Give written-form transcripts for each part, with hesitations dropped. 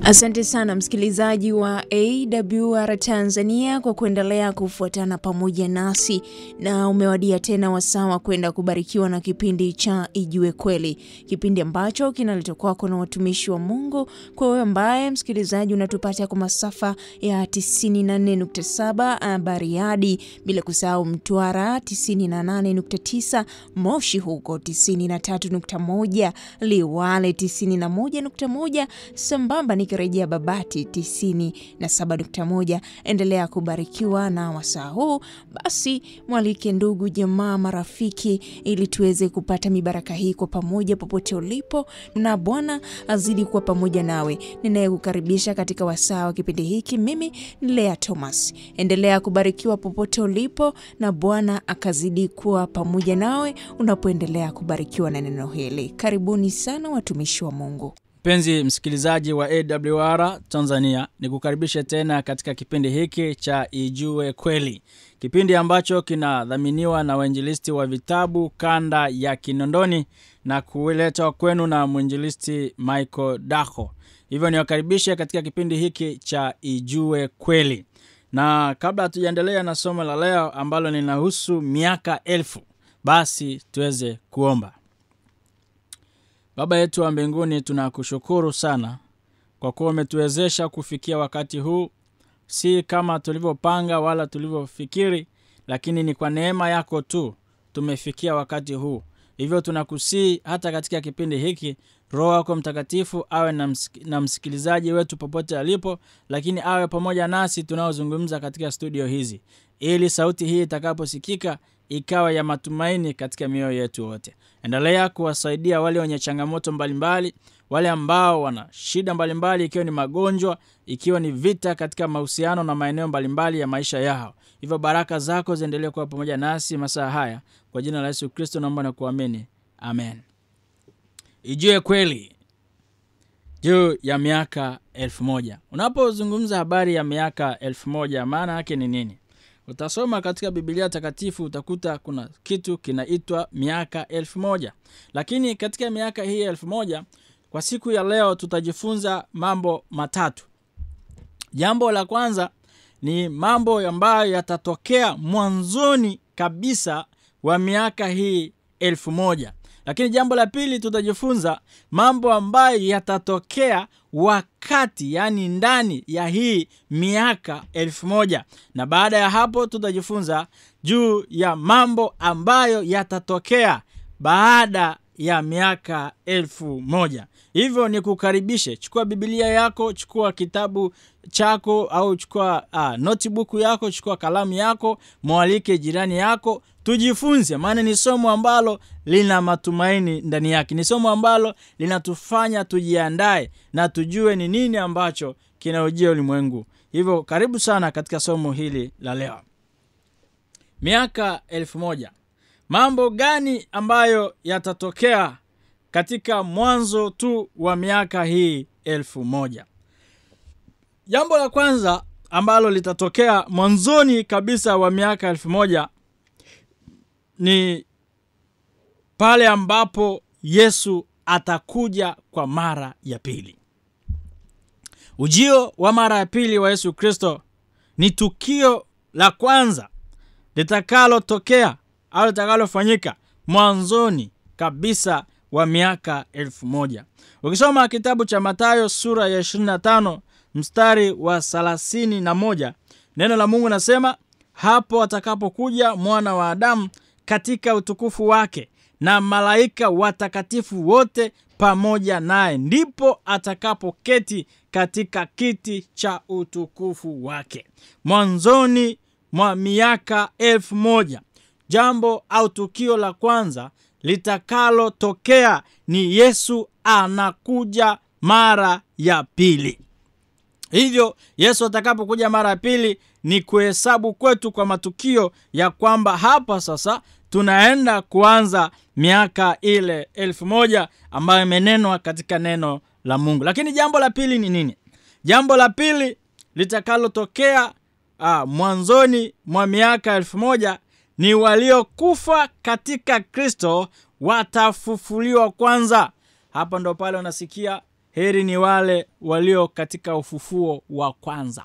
Asante sana msikilizaji wa AWR Tanzania kwa kuendelea kufuatana pamoja nasi, na umewadia tena wasaa kwenda kubarikiwa na kipindi cha Ijue Kweli, kipindi ambacho kinaletwa kwako na watumishi wa Mungu. Kwa wewe ambaye msikilizaji unatupata kwa masafa ya 94.7 Bariadi, bila kusahau Mtwara 98.9, Moshi huko 93.1, Liwale 91.1, sambamba nikirejea Babati 97.1. Endelea kubarikiwa na wasaa huu. Basi mwalike ndugu, jamaa, marafiki ili tuweze kupata mibaraka hii kwa pamoja popote ulipo, na Bwana azidi kuwa pamoja nawe. Ninayekukaribisha katika wasaa wa kipindi hiki mimi ni Lea Thomas. Endelea kubarikiwa popote ulipo, na Bwana akazidi kuwa pamoja nawe unapoendelea kubarikiwa na neno hili. Karibuni sana watumishi wa Mungu. Mpenzi msikilizaji wa AWR Tanzania, nikukaribisha tena katika kipindi hiki cha Ijue Kweli. Kipindi ambacho kinadhaminiwa na wainjilisti wa vitabu kanda ya Kinondoni na kuletwa kwenu na mwinjilisti Michael Daho. Hivyo niwakaribisha katika kipindi hiki cha Ijue Kweli. Na kabla tujaendelea na somo la leo ambalo linahusu miaka 1000, basi tuweze kuomba. Baba yetu wa mbinguni, tunakushukuru sana kwa kuwa umetuwezesha kufikia wakati huu, si kama tulivyopanga wala tulivyofikiri, lakini ni kwa neema yako tu tumefikia wakati huu. Hivyo tunakusihi hata katika kipindi hiki Roho wako Mtakatifu awe na msikilizaji wetu popote alipo, lakini awe pamoja nasi tunaozungumza katika studio hizi, ili sauti hii itakaposikika ikawa ya matumaini katika mioyo yetu wote. Endelea kuwasaidia wale wenye changamoto mbalimbali, wale ambao wana shida mbalimbali, ikiwa ni magonjwa, ikiwa ni vita katika mahusiano na maeneo mbalimbali ya maisha yao. Hivyo baraka zako ziendelee kuwa pamoja nasi masaa haya, kwa jina la Yesu Kristo naomba na kuamini. Amen. Ijue Kweli juu ya miaka 1000. Unapozungumza habari ya miaka 1000, maana yake ni nini? Utasoma katika Biblia takatifu utakuta kuna kitu kinaitwa miaka 1000. Lakini katika miaka hii 1000, kwa siku ya leo tutajifunza mambo matatu. Jambo la kwanza ni mambo ambayo yatatokea mwanzoni kabisa wa miaka hii 1000. Lakini jambo la pili tutajifunza mambo ambayo yatatokea wakati, yani ndani ya hii miaka 1000. Na baada ya hapo tutajifunza juu ya mambo ambayo yatatokea baada ya miaka 1000. Hivyo nikukaribishe, chukua Biblia yako, chukua kitabu chako au chukua notebook yako, chukua kalamu yako, mwalike jirani yako, tujifunze. Maana ni somo ambalo lina matumaini ndani yake. Ni somo ambalo linatufanya tujiandae na tujue ni nini ambacho kinaujia ulimwengu. Hivyo karibu sana katika somo hili la leo. Miaka 1000. Mambo gani ambayo yatatokea katika mwanzo tu wa miaka hii 1000? Jambo la kwanza ambalo litatokea mwanzoni kabisa wa miaka 1000 ni pale ambapo Yesu atakuja kwa mara ya pili. Ujio wa mara ya pili wa Yesu Kristo ni tukio la kwanza litakalotokea au litakalofanyika mwanzoni kabisa wa miaka 1000. Ukisoma kitabu cha Mathayo sura ya 25 mstari wa 31, neno la Mungu nasema, hapo atakapokuja mwana wa Adamu katika utukufu wake na malaika watakatifu wote pamoja naye, ndipo atakapoketi katika kiti cha utukufu wake. Mwanzoni mwa miaka 1000, jambo au tukio la kwanza litakalotokea ni Yesu anakuja mara ya pili. Hivyo Yesu atakapokuja mara ya pili ni kuhesabu kwetu kwa matukio ya kwamba hapa sasa tunaenda kuanza miaka ile 1000 ambayo imenenwa katika neno la Mungu. Lakini jambo la pili ni nini? Jambo la pili litakalotokea mwanzoni mwa miaka 1000 ni waliokufa katika Kristo watafufuliwa kwanza. Hapa ndo pale unasikia heri ni wale walio katika ufufuo wa kwanza.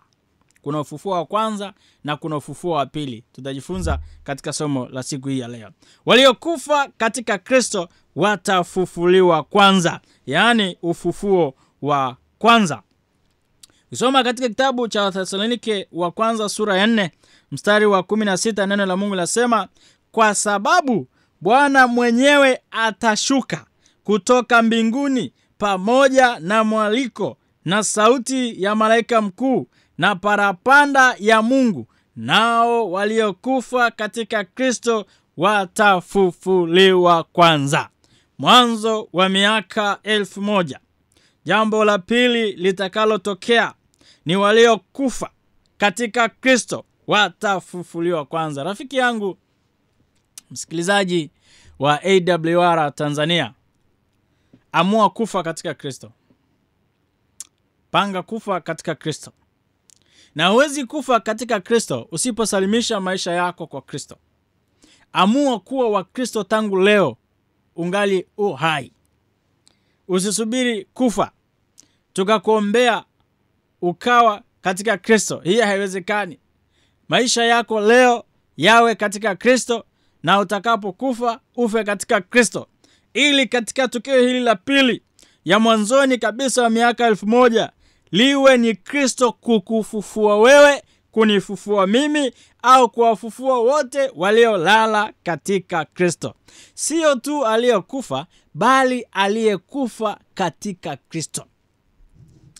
Kuna ufufuo wa kwanza na kuna ufufuo wa pili. Tutajifunza katika somo la siku hii ya leo. Waliokufa katika Kristo watafufuliwa kwanza, yaani ufufuo wa kwanza. Usoma katika kitabu cha Wathesalonike wa kwanza sura ya 4 mstari wa 16, neno la Mungu lasema, kwa sababu Bwana mwenyewe atashuka kutoka mbinguni pamoja na mwaliko na sauti ya malaika mkuu na parapanda ya Mungu, nao waliokufa katika Kristo watafufuliwa kwanza. Mwanzo wa miaka 1000. Jambo la pili litakalotokea ni waliokufa katika Kristo watafufuliwa kwanza. Rafiki yangu msikilizaji wa AWR Tanzania, amua kufa katika Kristo. Panga kufa katika Kristo. Na huwezi kufa katika Kristo usiposalimisha maisha yako kwa Kristo. Amua kuwa wa Kristo tangu leo ungali uhai. Usisubiri kufa tukakuombea ukawa katika Kristo. Hii haiwezekani. Maisha yako leo yawe katika Kristo, na utakapokufa ufe katika Kristo, ili katika tukio hili la pili ya mwanzoni kabisa wa miaka 1000 liwe ni Kristo kukufufua wewe, kunifufua mimi, au kuwafufua wote waliolala katika Kristo. Sio tu aliyekufa, bali aliyekufa katika Kristo.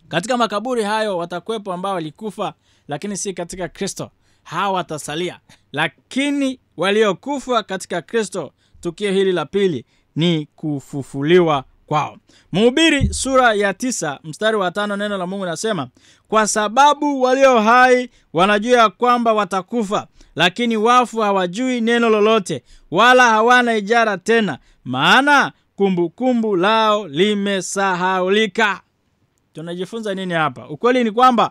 Katika makaburi hayo watakuwepo ambao walikufa lakini si katika Kristo. Hawa watasalia. Lakini waliokufa katika Kristo, tukio hili la pili ni kufufuliwa kwao. Mhubiri sura ya 9 mstari wa 5, neno la Mungu nasema, kwa sababu walio hai wanajua kwamba watakufa, lakini wafu hawajui neno lolote, wala hawana ijara tena, maana kumbukumbu lao limesahaulika. Tunajifunza nini hapa? Ukweli ni kwamba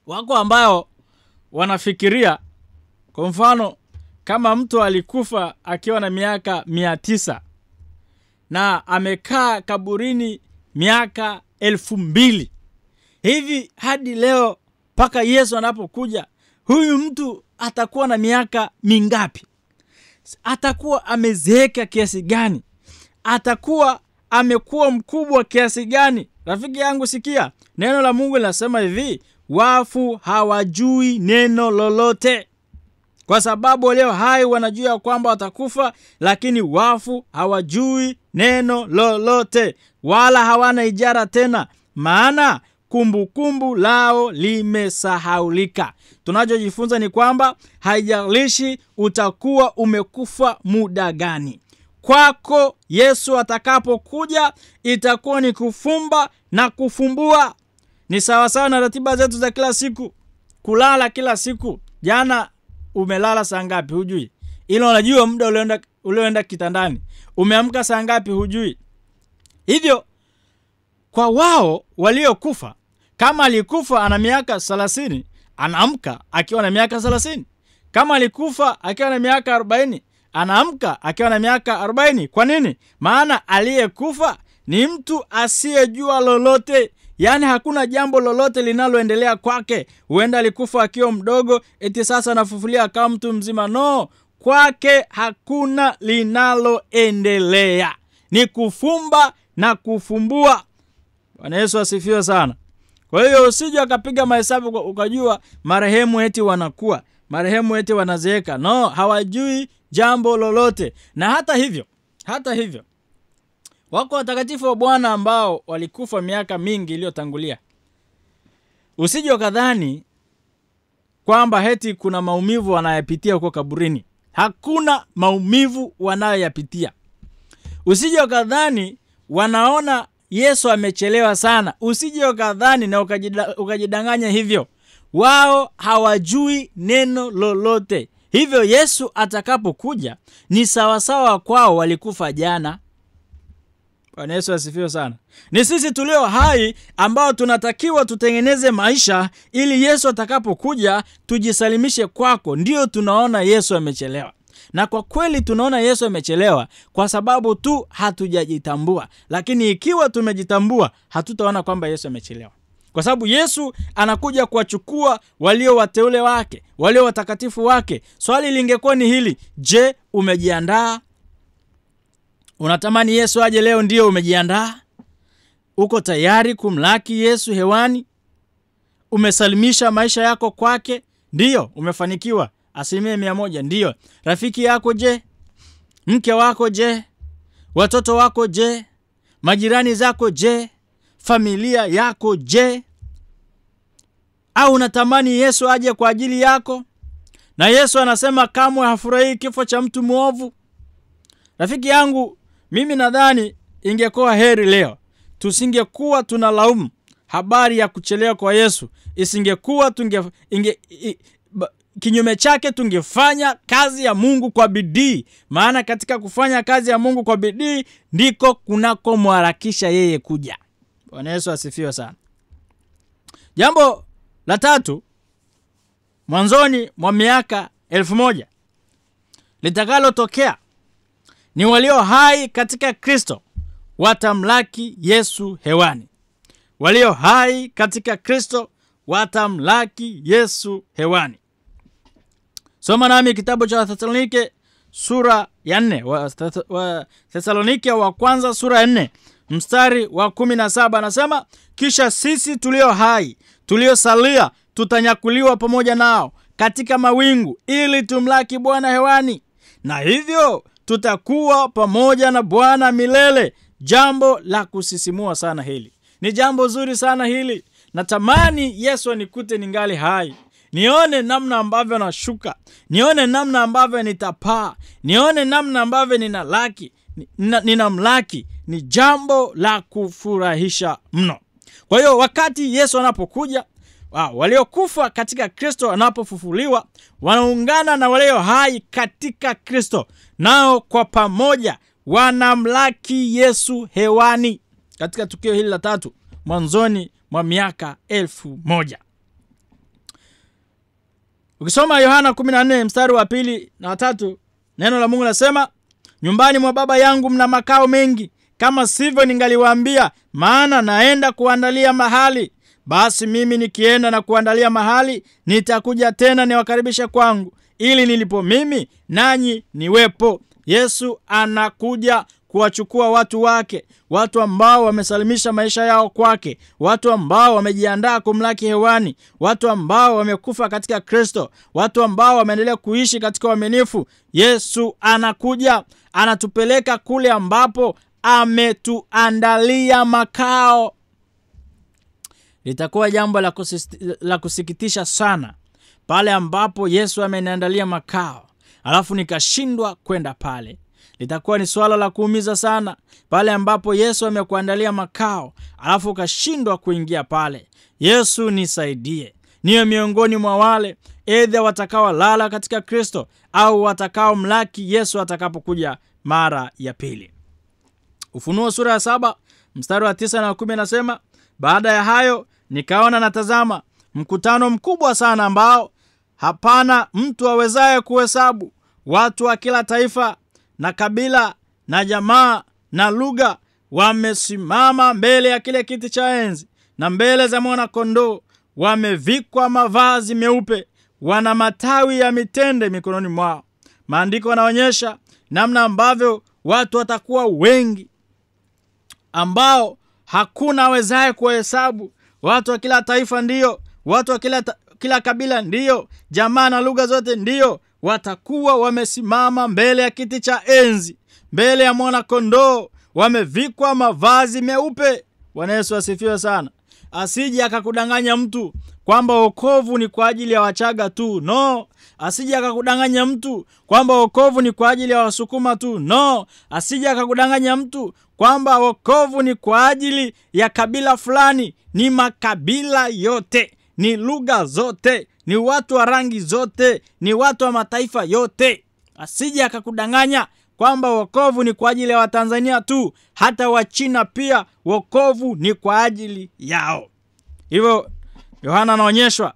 wako ambao wanafikiria, kwa mfano, kama mtu alikufa akiwa na miaka 900 na amekaa kaburini miaka 2000, hivi hadi leo mpaka Yesu anapokuja, huyu mtu atakuwa na miaka mingapi? Atakuwa amezeeka kiasi gani? Atakuwa amekuwa mkubwa kiasi gani? Rafiki yangu sikia, neno la Mungu linasema hivi, wafu hawajui neno lolote. Kwa sababu leo hai wanajua kwamba watakufa, lakini wafu hawajui neno lolote, wala hawana ijara tena, maana kumbukumbu lao limesahaulika. Tunachojifunza ni kwamba haijalishi utakuwa umekufa muda gani, kwako Yesu atakapokuja itakuwa ni kufumba na kufumbua. Ni sawa sawa na ratiba zetu za kila siku. Kulala kila siku. Jana umelala saa ngapi hujui. Ila unajua muda ulioenda kitandani. Umeamka saa ngapi hujui. Hivyo kwa wao waliokufa, kama alikufa ana miaka 30, anaamka akiwa na miaka 30. Kama alikufa akiwa na miaka 40, anaamka akiwa na miaka 40. Kwa nini? Maana aliyekufa ni mtu asiyejua lolote. Yaani hakuna jambo lolote linaloendelea kwake. Huenda alikufa akiwa mdogo, eti sasa anafufulia akawa mtu mzima. No, kwake hakuna linaloendelea. Ni kufumba na kufumbua. Bwana Yesu asifiwe sana. Kwa hiyo usije akapiga mahesabu ukajua marehemu eti wanakuwa, marehemu eti wanazeeka. No, hawajui jambo lolote. Na hata hivyo wako watakatifu wa Bwana ambao walikufa miaka mingi iliyotangulia. Usije ukadhani kwamba heti kuna maumivu wanayapitia huko kaburini. Hakuna maumivu wanayoyapitia. Usije ukadhani wanaona Yesu amechelewa sana. Usije ukadhani na ukajidanganya hivyo. Wao hawajui neno lolote. Hivyo Yesu atakapokuja ni sawasawa kwao walikufa jana. Bwana Yesu asifiwe sana. Ni sisi tulio hai ambao tunatakiwa tutengeneze maisha ili Yesu atakapokuja tujisalimishe kwako. Ndio tunaona Yesu amechelewa. Na kwa kweli tunaona Yesu amechelewa kwa sababu tu hatujajitambua. Lakini ikiwa tumejitambua, hatutaona kwamba Yesu amechelewa. Kwa sababu Yesu anakuja kuwachukua walio wateule wake, walio watakatifu wake. Swali lingekuwa ni hili: je, umejiandaa? Unatamani Yesu aje leo? Ndio, umejiandaa? Uko tayari kumlaki Yesu hewani? Umesalimisha maisha yako kwake? Ndio, umefanikiwa 100%. Ndio. Rafiki yako je? Mke wako je? Watoto wako je? Majirani zako je? Familia yako je? Au unatamani Yesu aje kwa ajili yako? Na Yesu anasema kamwe hafurahi kifo cha mtu mwovu. Rafiki yangu, mimi nadhani ingekuwa heri leo tusingekuwa tunalaumu habari ya kuchelewa kwa Yesu. Isingekuwa kinyume chake tungefanya kazi ya Mungu kwa bidii. Maana katika kufanya kazi ya Mungu kwa bidii ndiko kunakomharakisha yeye kuja. Bwana Yesu asifiwe sana. Jambo la tatu, mwanzoni mwa miaka 1000 litakalotokea ni walio hai katika Kristo watamlaki Yesu hewani. Walio hai katika Kristo watamlaki Yesu hewani. Soma nami kitabu cha Thessalonike sura ya 4. Thessalonike wa kwanza sura ya 4 mstari wa 17 anasema, kisha sisi tulio hai, tuliosalia, tutanyakuliwa pamoja nao katika mawingu ili tumlaki Bwana hewani. Na hivyo tutakuwa pamoja na Bwana milele. Jambo la kusisimua sana hili. Ni jambo zuri sana hili. Natamani Yesu anikute ningali hai. Nione namna ambavyo nashuka. Nione namna ambavyo nitapaa. Nione namna ambavyo ninamlaki. Ni jambo la kufurahisha mno. Kwa hiyo wakati Yesu anapokuja, waliokufa katika Kristo wanapofufuliwa, wanaungana na walio hai katika Kristo, nao kwa pamoja wanamlaki Yesu hewani. Katika tukio hili la tatu, mwanzoni mwa miaka 1000. Ukisoma Yohana 14 mstari wa 2 na 3, neno la Mungu linasema, nyumbani mwa Baba yangu mna makao mengi, kama sivyo ningaliwaambia, maana naenda kuandalia mahali. Basi mimi nikienda na kuandalia mahali, nitakuja tena niwakaribishe kwangu, ili nilipo mimi nanyi niwepo. Yesu anakuja kuwachukua watu wake, watu ambao wamesalimisha maisha yao kwake, watu ambao wamejiandaa kumlaki hewani, watu ambao wamekufa katika Kristo, watu ambao wameendelea kuishi katika uaminifu. Yesu anakuja, anatupeleka kule ambapo ametuandalia makao. Litakuwa jambo la kusikitisha sana pale ambapo Yesu ameniandalia makao, alafu nikashindwa kwenda pale. Litakuwa ni swala la kuumiza sana pale ambapo Yesu amekuandalia makao, alafu ukashindwa kuingia pale. Yesu nisaidie niwe miongoni mwa wale aidha watakao lala katika Kristo au watakao mlaki Yesu atakapokuja mara ya pili. Ufunuo sura ya 7 mstari wa 9 na 10 nasema, baada ya hayo nikaona na tazama mkutano mkubwa sana ambao hapana mtu awezaye kuhesabu, watu wa kila taifa na kabila na jamaa na lugha, wamesimama mbele ya kile kiti cha enzi na mbele za mwana kondoo. Wamevikwa mavazi meupe, wana matawi ya mitende mikononi mwao. Maandiko yanaonyesha namna ambavyo watu watakuwa wengi ambao hakuna awezaye kuhesabu. Watu wa kila taifa ndio, watu wa kila kabila ndio, jamaa na lugha zote ndio, watakuwa wamesimama mbele ya kiti cha enzi, mbele ya mwana kondoo, wamevikwa mavazi meupe. Bwana Yesu asifiwe sana. Asije akakudanganya mtu kwamba wokovu ni kwa ajili ya Wachaga tu. No. Asije akakudanganya mtu kwamba wokovu ni kwa ajili ya Wasukuma tu. No. Asije akakudanganya mtu kwamba wokovu ni kwa ajili ya kabila fulani. Ni makabila yote, ni lugha zote, ni watu wa rangi zote, ni watu wa mataifa yote. Asije akakudanganya kwamba wokovu ni kwa ajili ya Watanzania tu. Hata Wachina pia wokovu ni kwa ajili yao. Hivyo Yohana anaonyeshwa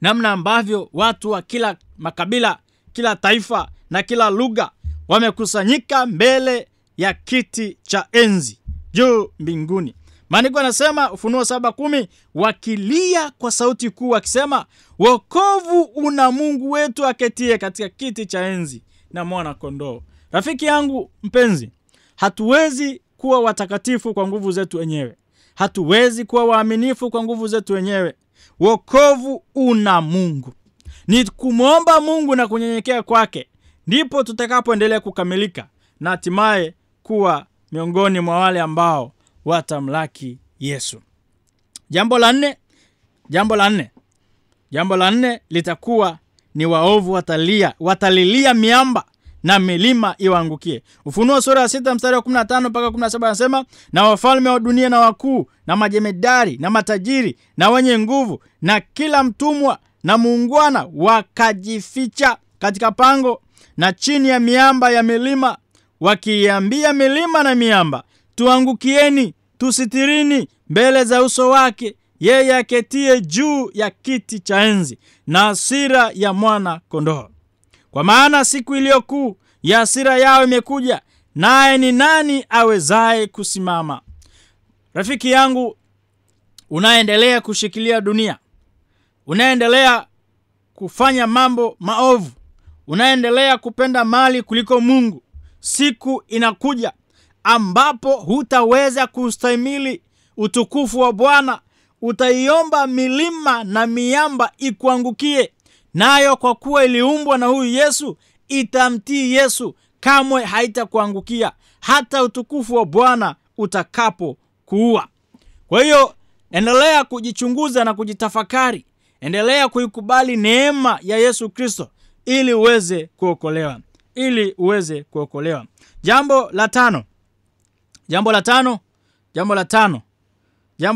namna ambavyo watu wa kila makabila, kila taifa na kila lugha wamekusanyika mbele ya kiti cha enzi juu mbinguni. Maandiko yanasema Ufunuo 7:10, wakilia kwa sauti kuu wakisema, wokovu una Mungu wetu aketie katika kiti cha enzi na mwana kondoo. Rafiki yangu mpenzi, hatuwezi kuwa watakatifu kwa nguvu zetu wenyewe. Hatuwezi kuwa waaminifu kwa nguvu zetu wenyewe. Wokovu una Mungu. Ni kumwomba Mungu na kunyenyekea kwake, ndipo tutakapoendelea kukamilika na hatimaye kuwa miongoni mwa wale ambao watamlaki Yesu. Jambo la nne litakuwa ni waovu watalilia miamba na milima iwaangukie. Ufunuo sura ya 6 mstari wa 15 mpaka 17 anasema, na wafalme wa dunia na wakuu na majemedari na matajiri na wenye nguvu na kila mtumwa na muungwana wakajificha katika pango na chini ya miamba ya milima, wakiambia milima na miamba, tuangukieni, tusitirini mbele za uso wake yeye aketie juu ya kiti cha enzi na hasira ya mwana kondoo. Kwa maana siku iliyokuu ya hasira yao imekuja, naye ni nani awezaye kusimama? Rafiki yangu, unaendelea kushikilia dunia, unaendelea kufanya mambo maovu, unaendelea kupenda mali kuliko Mungu, siku inakuja ambapo hutaweza kustahimili utukufu wa Bwana. Utaiomba milima na miamba ikuangukie, nayo kwa kuwa iliumbwa na huyu Yesu itamtii Yesu, kamwe haitakuangukia hata utukufu wa Bwana utakapo kuua. Kwa hiyo endelea kujichunguza na kujitafakari. Endelea kuikubali neema ya Yesu Kristo ili uweze kuokolewa. Jambo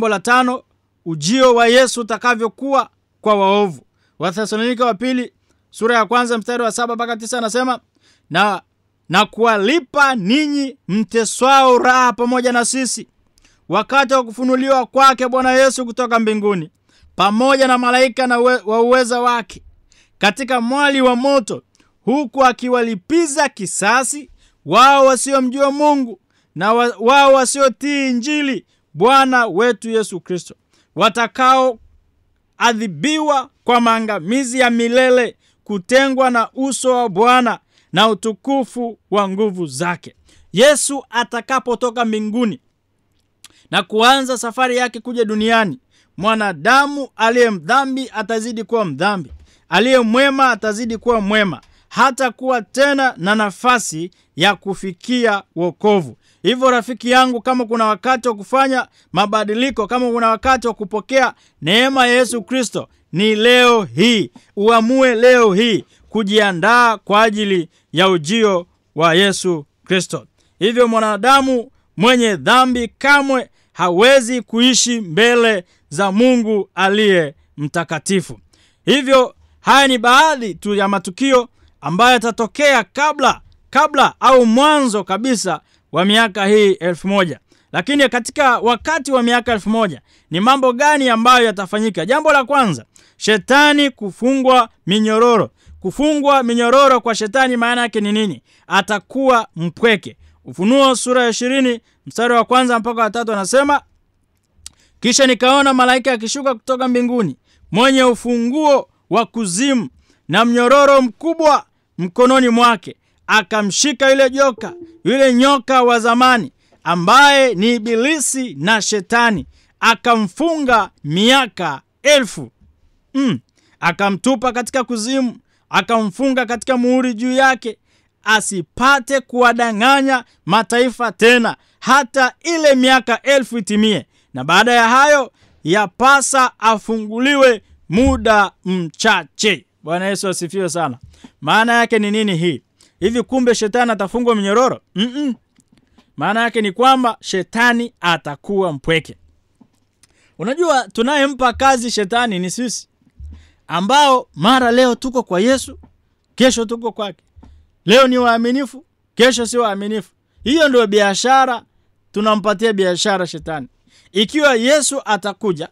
la tano, ujio wa Yesu utakavyokuwa kwa waovu. Wathesalonike wa pili sura ya 1 mstari wa 7 mpaka 9 anasema, na kuwalipa ninyi mteswao raha pamoja na sisi wakati wa kufunuliwa kwake Bwana Yesu kutoka mbinguni, pamoja na malaika na wa uweza wake katika mwali wa moto, huku akiwalipiza kisasi wao wasiomjua Mungu na wao wasiotii Injili Bwana wetu Yesu Kristo, watakao adhibiwa kwa maangamizi ya milele, kutengwa na uso wa Bwana na utukufu wa nguvu zake. Yesu atakapotoka mbinguni na kuanza safari yake kuja duniani, mwanadamu aliye mdhambi atazidi kuwa mdhambi, aliye mwema atazidi kuwa mwema, hata kuwa tena na nafasi ya kufikia wokovu. Hivyo rafiki yangu, kama kuna wakati wa kufanya mabadiliko, kama kuna wakati wa kupokea neema ya Yesu Kristo, ni leo hii. Uamue leo hii kujiandaa kwa ajili ya ujio wa Yesu Kristo. Hivyo mwanadamu mwenye dhambi kamwe hawezi kuishi mbele za Mungu aliye mtakatifu. Hivyo haya ni baadhi tu ya matukio ambayo yatatokea kabla au mwanzo kabisa wa miaka hii 1000. Lakini katika wakati wa miaka 1000 ni mambo gani ambayo yatafanyika? Jambo la kwanza, shetani kufungwa minyororo. Kufungwa minyororo kwa shetani maana yake ni nini? Atakuwa mpweke. Ufunuo sura ya 20 mstari wa 1 mpaka wa 3 anasema, kisha nikaona malaika akishuka kutoka mbinguni, mwenye ufunguo wa kuzimu na mnyororo mkubwa mkononi mwake. Akamshika yule nyoka wa zamani ambaye ni Ibilisi na Shetani, akamfunga miaka 1000. Akamtupa katika kuzimu, akamfunga katika muhuri juu yake, asipate kuwadanganya mataifa tena hata ile miaka 1000 itimie. Na baada ya hayo yapasa afunguliwe muda mchache. Bwana Yesu asifiwe sana. Maana yake ni nini hii? Hivi kumbe shetani atafungwa minyororo? Maana yake ni kwamba shetani atakuwa mpweke. Unajua tunayempa kazi shetani ni sisi, ambao mara leo tuko kwa Yesu, kesho tuko kwake. Leo ni waaminifu, kesho si waaminifu. Hiyo ndio biashara, tunampatia biashara shetani. Ikiwa Yesu atakuja,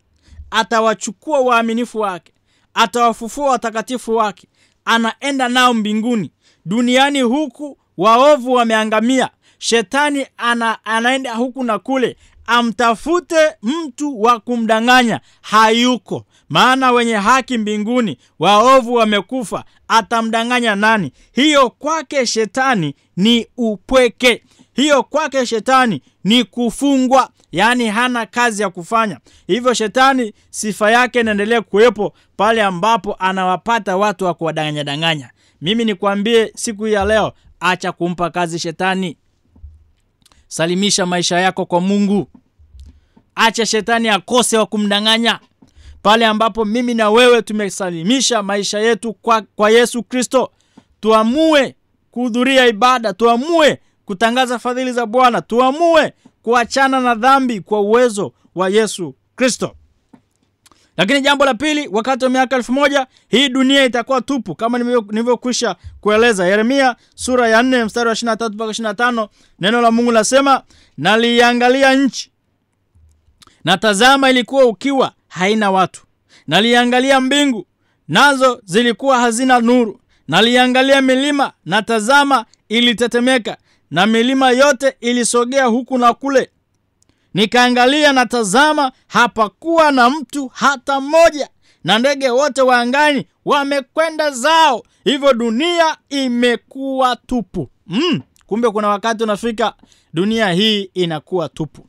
atawachukua waaminifu wake, atawafufua watakatifu wake, anaenda nao mbinguni, duniani huku waovu wameangamia, shetani anaenda huku na kule amtafute mtu wa kumdanganya, hayuko. Maana wenye haki mbinguni, waovu wamekufa, atamdanganya nani? Hiyo kwake shetani ni upweke. Hiyo kwake shetani ni kufungwa, yani hana kazi ya kufanya. Hivyo shetani sifa yake inaendelea kuwepo pale ambapo anawapata watu wa kuwadanganya. Mimi nikwambie siku ya leo, acha kumpa kazi shetani. Salimisha maisha yako kwa Mungu. Acha shetani akose wa kumdanganya. Pale ambapo mimi na wewe tumesalimisha maisha yetu kwa Yesu Kristo, tuamue kuhudhuria ibada, tuamue kutangaza fadhili za Bwana, tuamue kuachana na dhambi kwa uwezo wa Yesu Kristo. Lakini jambo la pili, wakati wa miaka 1000 hii dunia itakuwa tupu kama nilivyokwisha kueleza. Yeremia sura ya 4 mstari wa 23 mpaka 25, neno la Mungu lasema, naliangalia nchi na tazama ilikuwa ukiwa, haina watu. Naliangalia mbingu, nazo zilikuwa hazina nuru. Naliangalia milima, na tazama ilitetemeka, na milima yote ilisogea huku na kule. Nikaangalia na tazama, hapakuwa na mtu hata mmoja, na ndege wote wa angani wamekwenda zao. Hivyo dunia imekuwa tupu. Kumbe kuna wakati unafika dunia hii inakuwa tupu.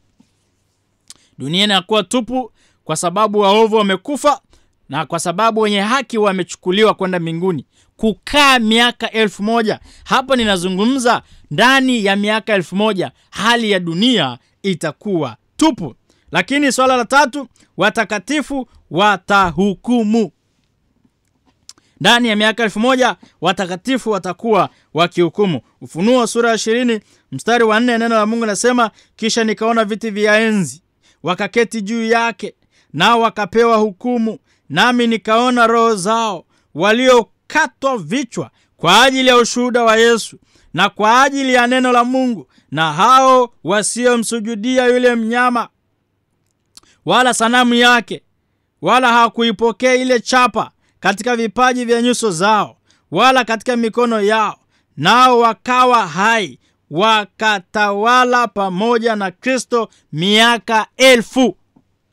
Dunia inakuwa tupu kwa sababu waovu wamekufa, na kwa sababu wenye haki wamechukuliwa kwenda mbinguni kukaa miaka 1000. Hapa ninazungumza ndani ya miaka 1000 hali ya dunia itakuwa tupu. Lakini swala la tatu, watakatifu watahukumu. Ndani ya miaka 1000 watakatifu watakuwa wakihukumu. Ufunuo sura ya 20 mstari wa 4, neno la Mungu linasema, kisha nikaona viti vya enzi, wakaketi juu yake, nao wakapewa hukumu. Nami nikaona roho zao waliokatwa vichwa kwa ajili ya ushuhuda wa Yesu na kwa ajili ya neno la Mungu, na hao wasiomsujudia yule mnyama wala sanamu yake, wala hakuipokea ile chapa katika vipaji vya nyuso zao wala katika mikono yao. Nao wakawa hai, wakatawala pamoja na Kristo miaka 1000.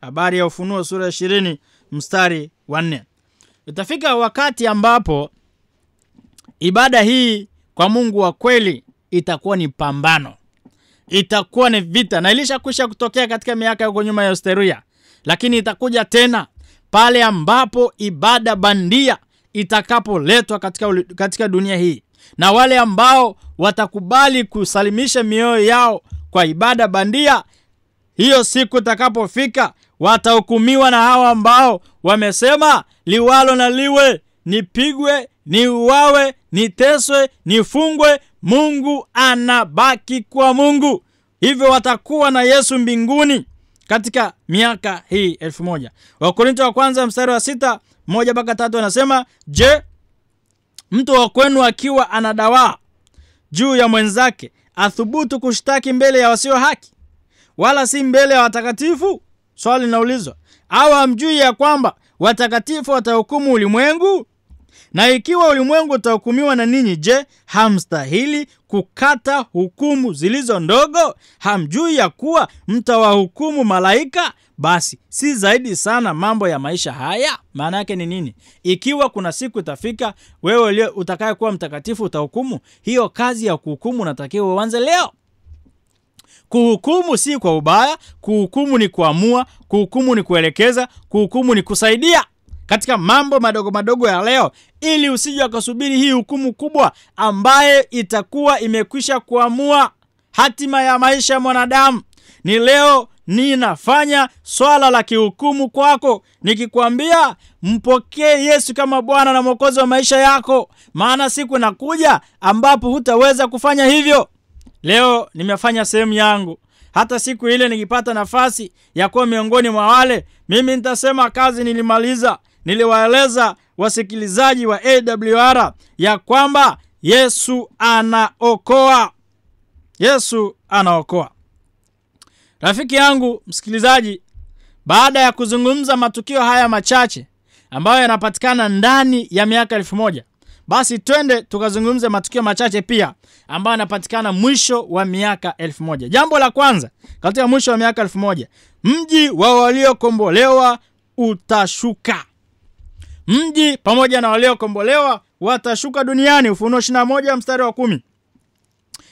Habari ya Ufunuo sura ya 20 mstari wa 4. Itafika wakati ambapo ibada hii kwa Mungu wa kweli itakuwa ni pambano, itakuwa ni vita, na ilishakwisha kutokea katika miaka ya nyuma ya historia. Lakini itakuja tena pale ambapo ibada bandia itakapoletwa katika dunia hii, na wale ambao watakubali kusalimisha mioyo yao kwa ibada bandia, hiyo siku itakapofika watahukumiwa na hao ambao wamesema liwalo na liwe, nipigwe, niuawe, niteswe, nifungwe, Mungu anabaki kwa Mungu. Hivyo watakuwa na Yesu mbinguni katika miaka hii 1000. Wakorintho wa kwanza mstari wa 6 1-3 anasema, je, mtu wa kwenu akiwa anadawaa juu ya mwenzake athubutu kushtaki mbele ya wasio haki, wala si mbele ya watakatifu? Swali linaulizwa. Au hamjui ya kwamba watakatifu watahukumu ulimwengu? Na ikiwa ulimwengu utahukumiwa na ninyi, je, hamstahili kukata hukumu zilizo ndogo? Hamjui ya kuwa mtawahukumu malaika? Basi si zaidi sana mambo ya maisha haya? Maana yake ni nini? Ikiwa kuna siku itafika wewe utakaye kuwa mtakatifu utahukumu, hiyo kazi ya kuhukumu unatakiwa uanze leo. Kuhukumu si kwa ubaya, kuhukumu ni kuamua, kuhukumu ni kuelekeza, kuhukumu ni kusaidia katika mambo madogo madogo ya leo, ili usije ukasubiri hii hukumu kubwa ambaye itakuwa imekwisha kuamua hatima ya maisha ya mwanadamu. Ni leo ninafanya swala la kihukumu kwako, nikikwambia mpokee Yesu kama Bwana na Mwokozi wa maisha yako, maana siku inakuja ambapo hutaweza kufanya hivyo. Leo nimefanya sehemu yangu. Hata siku ile nikipata nafasi ya kuwa miongoni mwa wale, mimi nitasema kazi nilimaliza. Niliwaeleza wasikilizaji wa AWR ya kwamba Yesu anaokoa. Yesu anaokoa. Rafiki yangu msikilizaji, baada ya kuzungumza matukio haya machache ambayo yanapatikana ndani ya miaka 1000, Basi twende tukazungumze matukio machache pia ambayo yanapatikana mwisho wa miaka 1000. Jambo la kwanza, katika mwisho wa miaka 1000, mji wa waliokombolewa utashuka. Mji pamoja na waliokombolewa watashuka duniani. Ufunuo 21 mstari wa 10.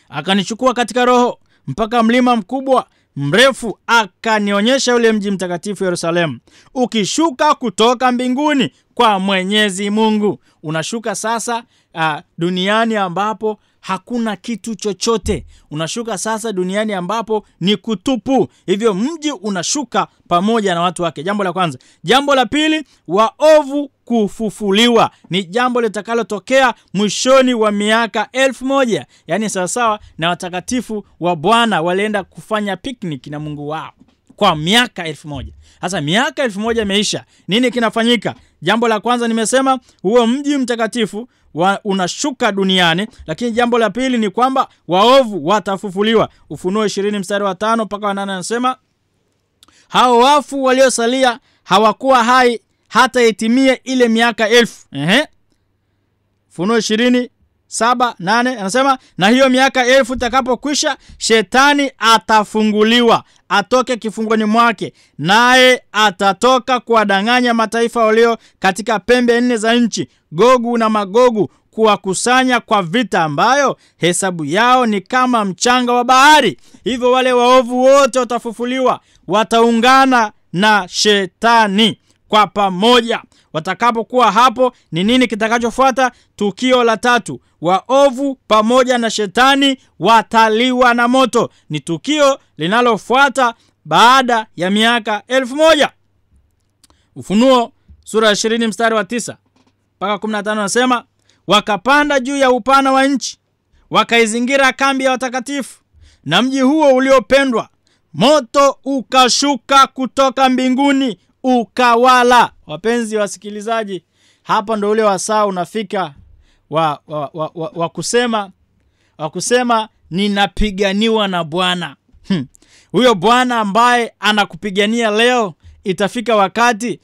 Akanichukua katika roho mpaka mlima mkubwa mrefu, akanionyesha ule mji mtakatifu Yerusalemu ukishuka kutoka mbinguni kwa Mwenyezi Mungu. Unashuka sasa duniani ambapo hakuna kitu chochote. Unashuka sasa duniani ambapo ni kutupu. Hivyo mji unashuka pamoja na watu wake. Jambo la kwanza. Jambo la pili, waovu kufufuliwa. Ni jambo litakalotokea mwishoni wa miaka 1000. Yaani sawasawa na watakatifu wa Bwana walienda kufanya picnic na Mungu wao kwa miaka 1000. Sasa miaka 1000 imeisha. Nini kinafanyika? Jambo la kwanza nimesema huo mji mtakatifu unashuka duniani, lakini jambo la pili ni kwamba waovu watafufuliwa. Ufunuo 20 mstari wa 5 mpaka wa 8 anasema, hao wafu waliosalia hawakuwa hai hata itimie ile miaka 1000. Ufunuo 20:7-8 anasema, na hiyo miaka 1000 itakapokwisha, shetani atafunguliwa atoke kifungoni mwake, naye atatoka kuwadanganya mataifa walio katika pembe 4 za nchi, Gogu na Magogu, kuwakusanya kwa vita ambayo hesabu yao ni kama mchanga wa bahari. Hivyo wale waovu wote watafufuliwa, wataungana na shetani kwa pamoja. Watakapokuwa hapo, ni nini kitakachofuata? Tukio la tatu, waovu pamoja na shetani wataliwa na moto. Ni tukio linalofuata baada ya miaka 1000. Ufunuo sura ya 20 mstari wa 9 mpaka 15 anasema, wakapanda juu ya upana wa nchi, wakaizingira kambi ya watakatifu na mji huo uliopendwa. Moto ukashuka kutoka mbinguni ukawala. Wapenzi wasikilizaji, hapa ndo ule wasaa unafika wa kusema ninapiganiwa na Bwana. Huyo Bwana ambaye anakupigania leo, itafika wakati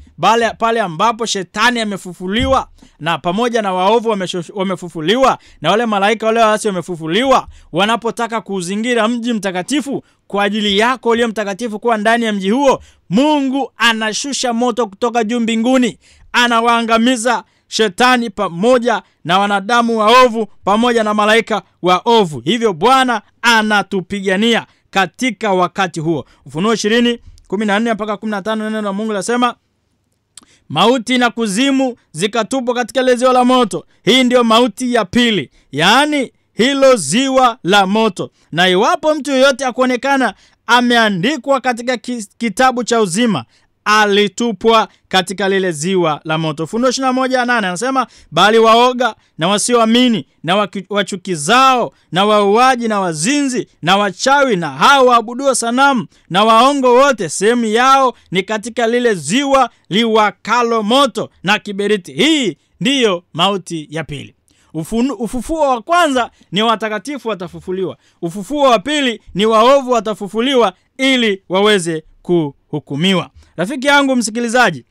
pale ambapo shetani amefufuliwa na pamoja na waovu wamefufuliwa na wale malaika wale waasi wamefufuliwa, wanapotaka kuuzingira mji mtakatifu kwa ajili yako ulio mtakatifu kuwa ndani ya mji huo, Mungu anashusha moto kutoka juu mbinguni, anawaangamiza shetani pamoja na wanadamu waovu pamoja na malaika waovu. Hivyo Bwana anatupigania katika wakati huo. Ufunuo 20:14 mpaka 15 neno la Mungu lasema, mauti na kuzimu zikatupwa katika ile ziwa la moto. Hii ndio mauti ya pili, yaani hilo ziwa la moto. Na iwapo mtu yeyote akuonekana ameandikwa katika kitabu cha uzima, alitupwa katika lile ziwa la moto. Ufunuo 21:8 anasema, bali waoga na wasioamini na wachukizao na wauaji na wazinzi na wachawi na hao waabuduo sanamu na waongo wote, sehemu yao ni katika lile ziwa liwakalo moto na kiberiti. Hii ndiyo mauti ya pili. Ufufuo wa kwanza ni watakatifu watafufuliwa. Ufufuo wa pili ni waovu watafufuliwa ili waweze kuhukumiwa. Rafiki yangu msikilizaji,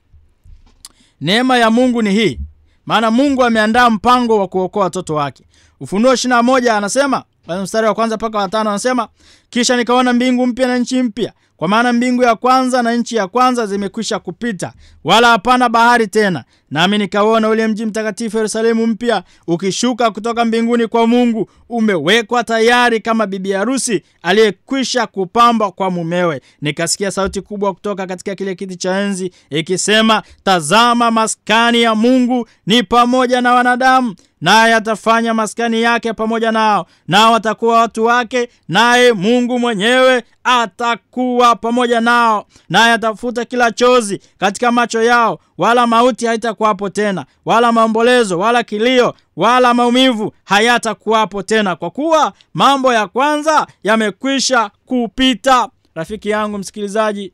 neema ya Mungu ni hii, maana Mungu ameandaa mpango wa kuokoa watoto wake. Ufunuo 21 anasema, mstari wa 1 mpaka wa 5 anasema, kisha nikaona mbingu mpya na nchi mpya, kwa maana mbingu ya kwanza na nchi ya kwanza zimekwisha kupita, wala hapana bahari tena. Nami nikaona ule mji mtakatifu Yerusalemu mpya ukishuka kutoka mbinguni kwa Mungu, umewekwa tayari kama bibi harusi aliyekwisha kupambwa kwa mumewe. Nikasikia sauti kubwa kutoka katika kile kiti cha enzi ikisema, tazama, maskani ya Mungu ni pamoja na wanadamu, naye atafanya maskani yake pamoja nao, nao watakuwa watu wake, naye Mungu mwenyewe atakuwa pamoja nao, naye atafuta kila chozi katika macho yao, wala mauti haitakuwapo tena, wala maombolezo, wala kilio, wala maumivu hayatakuwapo tena, kwa kuwa mambo ya kwanza yamekwisha kupita. Rafiki yangu msikilizaji,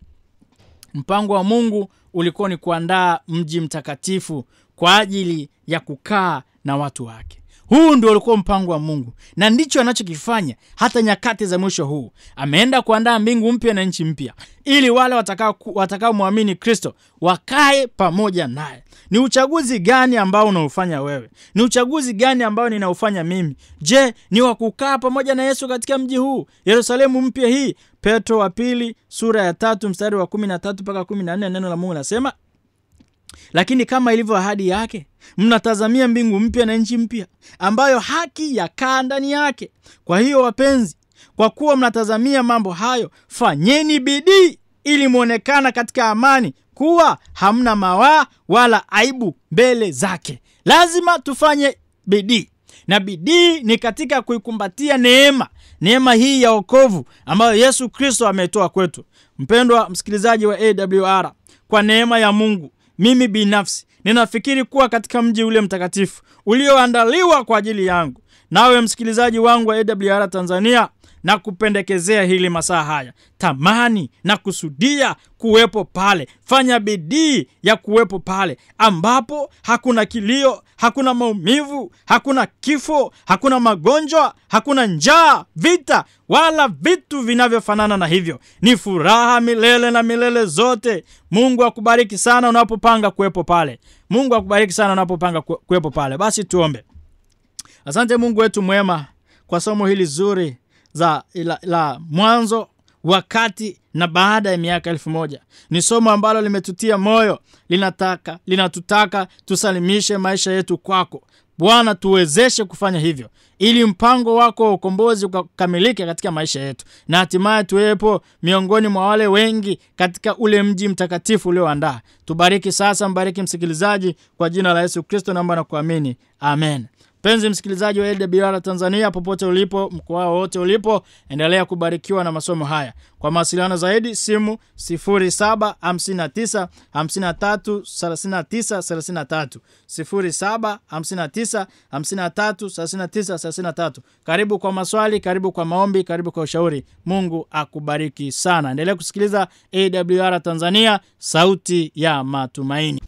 mpango wa Mungu ulikuwa ni kuandaa mji mtakatifu kwa ajili ya kukaa na watu wake. Huu ndio ulikuwa mpango wa Mungu, na ndicho anachokifanya hata nyakati za mwisho huu. Ameenda kuandaa mbingu mpya na nchi mpya, ili wale watakao muamini Kristo wakae pamoja naye. Ni uchaguzi gani ambao unaufanya wewe? Ni uchaguzi gani ambao ninaufanya mimi? Je, ni wa kukaa pamoja na Yesu katika mji huu, Yerusalemu mpya hii? Petro wa pili sura ya 3 mstari wa 13 mpaka 14, neno la Mungu nasema, lakini kama ilivyo ahadi yake, mnatazamia mbingu mpya na nchi mpya, ambayo haki yakaa ndani yake. Kwa hiyo wapenzi, kwa kuwa mnatazamia mambo hayo, fanyeni bidii ili muonekana katika amani kuwa hamna mawaa wala aibu mbele zake. Lazima tufanye bidii, na bidii ni katika kuikumbatia neema hii ya wokovu ambayo Yesu Kristo ametoa kwetu. Mpendwa msikilizaji wa AWR, kwa neema ya Mungu, mimi binafsi ninafikiri kuwa katika mji ule mtakatifu ulioandaliwa kwa ajili yangu. Nawe msikilizaji wangu wa AWR Tanzania, na kupendekezea hili masaa haya, tamani na kusudia kuwepo pale. Fanya bidii ya kuwepo pale ambapo hakuna kilio, hakuna maumivu, hakuna kifo, hakuna magonjwa, hakuna njaa, vita wala vitu vinavyofanana na hivyo. Ni furaha milele na milele zote. Mungu akubariki sana unapopanga kuwepo pale. Mungu akubariki sana unapopanga kuwepo pale. Basi tuombe. Asante Mungu wetu mwema kwa somo hili zuri la mwanzo, wakati na baada ya miaka 1000. Ni somo ambalo limetutia moyo, linatutaka tusalimishe maisha yetu kwako. Bwana, tuwezeshe kufanya hivyo ili mpango wako wa ukombozi ukamilike katika maisha yetu, na hatimaye tuwepo miongoni mwa wale wengi katika ule mji mtakatifu ulioandaa. Tubariki sasa, mbariki msikilizaji, kwa jina la Yesu Kristo naomba na kuamini. Amen. Penzi msikilizaji wa AWR Tanzania, popote ulipo, mkoa wote ulipo, endelea kubarikiwa na masomo haya. Kwa mawasiliano zaidi, simu 0759 53 39 33, 0759 53 39 33. Karibu kwa maswali, karibu kwa maombi, karibu kwa ushauri. Mungu akubariki sana. Endelea kusikiliza AWR Tanzania, sauti ya matumaini.